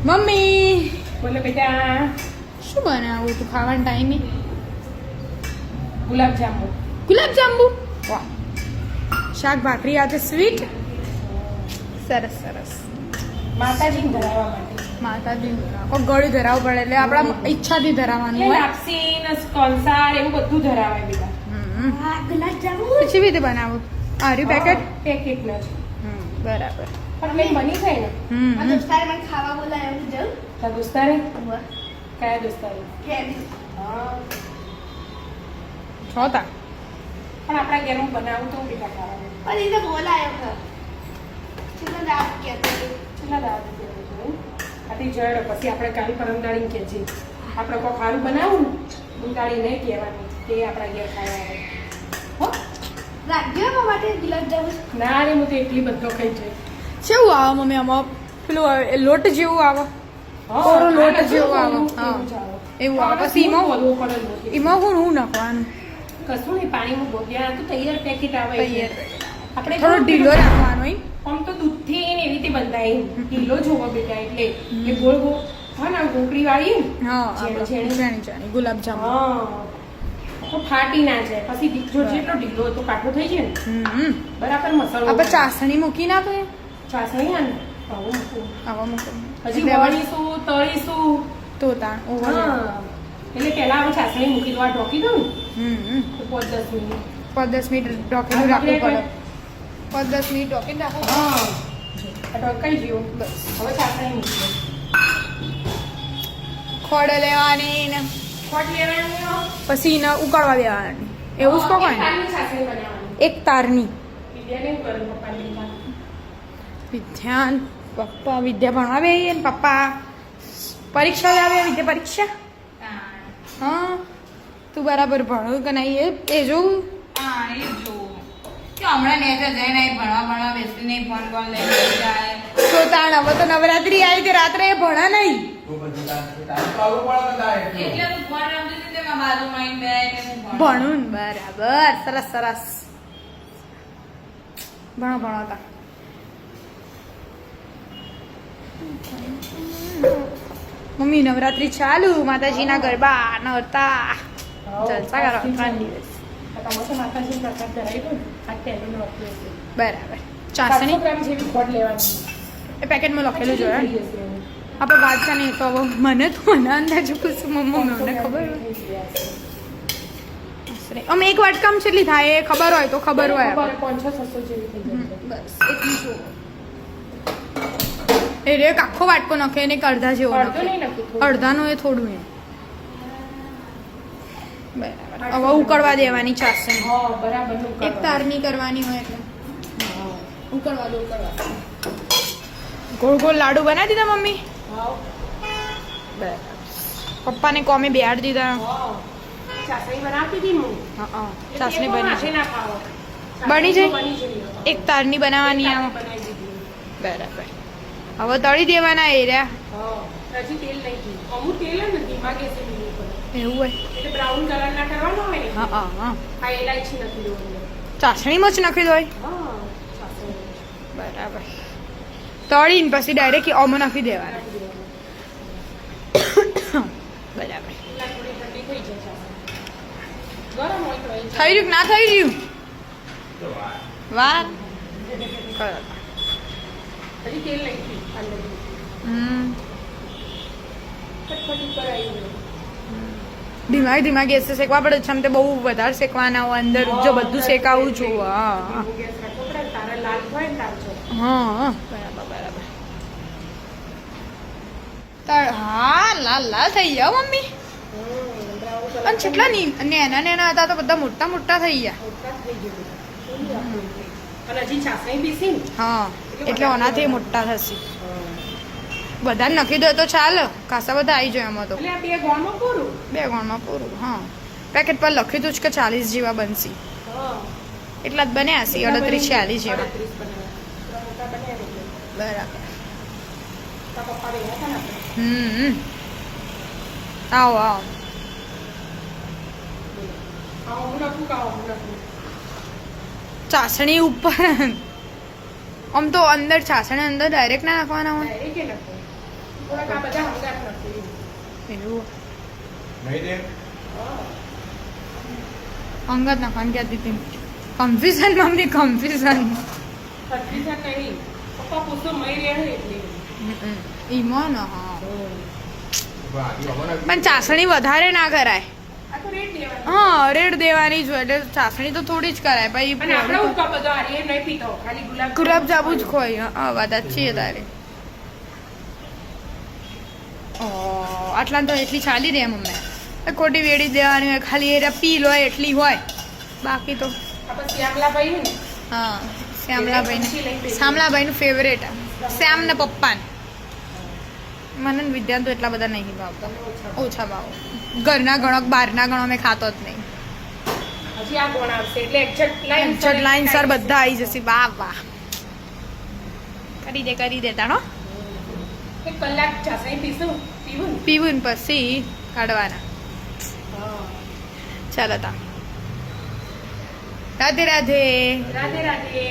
Mummy બોલો બેટા. શું બનાવું તું ખાવાનો ટાઈમે? ગુલાબજાંબુ. ગુલાબજાંબુ, વાહ. શાક ભાખરી સાથે સ્વીટ, સરસ સરસ. માતાજીને ધરાવવા માટે. માતાજી કોઈ ગળ્યું ધરાવવું પડે એટલે આપણા ઈચ્છાથી ધરાવવાનું એટલે હોય. લાપસી ને કંસાર એવું બધું ધરાવાય બેટા. ગુલાબજાંબુ પછી રીતે બનાવું? આર્યું પેકેટ? પેકેટના જ. બરાબર. પણ મેં બની જાય ને. આ દોસ્તારે મને ખાવા બોલાય એમ જવું. તારા દોસ્તારે? ઉવા. કયા દોસ્તારે? કેદી. હા. છો તા પણ આપણા ઘેરમાં બનાવું તો બેટા ખાવાનું. પણ એને બોલાયો છે. ચલો રાત કે તો. ચલા દાદા કહેવું છું. આથી જડ પછી આપણે કાલ પરમદાડીને કહેજે. આપણે કોઈ ખારું બનાવું ને ઉંદાડી નહીં કહેવાનું તે આપણા ઘેર ખાવા આવે. હો? રાખજો મારા માટે ગુલાબજાંબુ. ના રે હું તો એટલી બધો ખાઈ જાય. કેવું આવે મમ્મી આમાં? પેલું લોટ જેવું આવે, કોરો લોટ જેવો આવે. હા એવું આવે. પછી એમાં હું નાખવાનું? કશું નહીં, પાણીમાં બોલ્યા તો તૈયાર પેકેટ આવે. તૈયાર. આપણે થોડો ઢીલો રાખવાનો હોય. આમ તો દૂધથી ને એવી રીતે બંધાય. ઢીલો જોવો બેટા એટલે એ ગોળ ગોળ હા ને ઢોકળી વાળી હા ઝેણી ઝેણી. જાણી જાણી ગુલાબજાંબુ. હા તો ફાટી ના જાય. પછી જો જેટલો ઢીલો હોય તો કાઠો થઈ જાય ને. બરાબર મસાલો આપણે ચાસણી મૂકી ના તો ચાસણી હા ને આવું મૂકવું. આવા મૂકો હજી વળીશું તળીશું તો તાણ ઓવર. હા એટલે પહેલા આપણે ચાસણી મૂકી દો, આ ઢોકી દઉં ને તો 5-10 મિનિટ. 5-10 મિનિટ ઢોકીને રાખવું પડે. 5-10 મિનિટ ઢોકીને રાખવું. હા આ ઢોકાઈ ગયું. બસ હવે ચાસણી મૂકી દો. ખોડ લેવાની ને ખોટ લેવાની પછી એને ઉકળવા દેવાની. એવું જ કહો ને? ચાસણી બનાવવાની. એક તારની. વિદ્યાને એવું કરું પપ્પાની વાત. વિદ્યાન પપ્પા વિદ્યા ભણાવે ને પપ્પા પરીક્ષા આવે. વિદ્યા પરીક્ષા હા તું બરાબર ભણું કે નહીં એ જોવું. હા એ જોવું કે હમણાં નેચર જઈને ભણવા બેસીને ફોન કોલ લઈને જાય. તો તાણ હવે તો નવરાત્રી આવી તે રાત્રે એ ભણા નહીં. એટલે હું ફોન રમતી હતી તેમાં બાજુમાં આવીને બેઠ હું ભણું ને બરાબર. સરસ સરસ. ભણો ભણો તા. મમ્મી નવરાત્રી ચાલુ, માતાજીના ગરબા નહોતા જલસા કરો 3 દિવસ. તમે તો માતાજી પ્રસાદ ધરાવી દો ને આ પહેલું લખ્યું છે. બરાબર. ચાસણી 700 ગ્રામ જેવી ખોટ લેવાની. એ પેકેટમાં લખેલું જોયા થઈ જશે એવું. આપણે વાંચતા નહીં તો હવે મને અંદાજ પૂછું મમ્મી મને ખબર હોય. થઈ ગયા છે. આશરે અમે એક વાટકામ કેટલી થાય એ ખબર હોય તો ખબર હોય ખબર આપણે. 500-600 જેવી થઈ જશે. બસ એટલી જો એ રે આખો વાટકો નાખે ને એક અડધા જેવો અડધો નાખે. નહીં નાખવું, થોડું. અડધાનું એ થોડું એ બરાબર. હવે ઉકળવા દેવાની ચાસણી. હા બરાબર નું એક તારની કરવાની હોય એટલે ઉકળવા દો ઉકળવા. ગોળ ગોળ લાડુ બનાવી દીધા મમ્મી? હા બરાબર. પપ્પાને કોમે બેહાડી દીધા. હા ચાસણી બનાવતી હતી હું. હા ચાસણી એટલે બની માથે જાય. ના ખાઓ. બની જાય? બની જાય. એક તારની બનાવવાની ચાસણી આવે. બનાવી દીધી. બરાબર. હવે તળી દેવાના એ રહ્યા. હા હજી તેલ નહીં દીધું. અમુક તેલ ને ધીમા ગેસે મિલી પડે. એવું હોય. એટલે બ્રાઉન કલર ના કરવાનો હોય ને. હા હા હા. આ એલાયચી નથી દેવાની. ચાસણીમાં જ નાખી દો. હા ચાસણી બરાબર. તળીને પછી ડાયરેક્ટ ઓમ નાખી દેવાના. નાખી દેવાની. બરાબર. એટલે થોડી ઠંડી થઈ જશે. ગરમ હોય તો એ થઈ રહ્યું કે ના થઈ રહ્યું? વાર કરો. હજી તેલ નહીં થયું. અંદર ફટફટી કરાવી દો. ધીમા ધીમા ગેસે શેકવા પડે છે. આમ તે બહુ વધારે શેકવાના હોય અંદર જો બધું શેકાવું છું. હા ધીમું ગેસ રાખવો પડે. તારા લાલ હોય ને તારજો. હા બરાબર બરાબર. હા લાલ લાલ થઈ ગયા મમ્મી. બ્રાઉન કલર અને કેટલા નેના નેના હતા તો બધા મોટા મોટા થઈ ગયા. મોટા થઈ ગયું. અને હજી ચાસણી પીસી ને. હા એટલે ઓનાથી મોટા થશે. બધાને નખી દો તો ચાલે. ખાસા બધા આવી જાય એમાં તો. એટલે આ બે ગોળમાં પૂરું. 2 ગોળમાં પૂરું. હા પેકેટ પર લખ્યું હતું જ કે 40 જેવા બનશે. હા એટલા જ બન્યા હશે. 38-46 જેવા. 38 બનાવ્યા. મોટા બનાવ્યા એટલે. બરાબર. તારા પપ્પા રહ્યા હતા ને આપણે. આવો આવો. આવો હું નાખું કાવો હું નાખું. ચાસણી ઉપર આમ તો અંદર ચાસણી અંદર ડાયરેક્ટ ના નાખવાના હોય. ડાયરેક્ટ એ નાખો. થોડાક આ બધા હંગાત નથી એવું નહીં દે અંગત નાખવાનું કહેતી હતી કન્ફ્યુઝન મમ્મી કન્ફ્યુઝન કન્ફ્યુઝન નહીં પપ્પા પૂછતો મય રહે એટલે ઈમોન હા આખી ખબર નથી. પણ ચાસણી વધારે ના કરાય આ તો રેટ દેવાનું હા રેડ દેવાની જ હોય એટલે ચાસણી તો થોડી જ કરાય અને આપણે પછી ઉકા બધો આ એ નહીં પીતો ખાલી ગુલાબ જાંબુ જ ખોય હા વાત જ છે તારે ઓ આટલા તો એટલી ચાલી દે મમ્મી ખોટી વેડી દેવાની હોય ખાલી એ પી લો એટલી હોય બાકી તો આપણે શ્યામલાભાઈ ને હા શ્યામલાભાઈનું ફેવરેટ શ્યામ ને પપ્પાને મને ને વિદ્યાન તો એટલા બધા નહીં ભાવતા ઓછા ભાવ ઘરના ગણો બહારના ગણો મેં ખાતો જ નહીં હજી આ કોણ આવશે એટલે એક્ઝેક્ટ લાઈન લાઈન સર બધા આવી જશે વાહ વાહ કરી દે તાણો એક કલાક ચાસણી પીવું ને પીવું ને પછી કાઢવાના ચાલો તા રાધે રાધે રાધે રાધે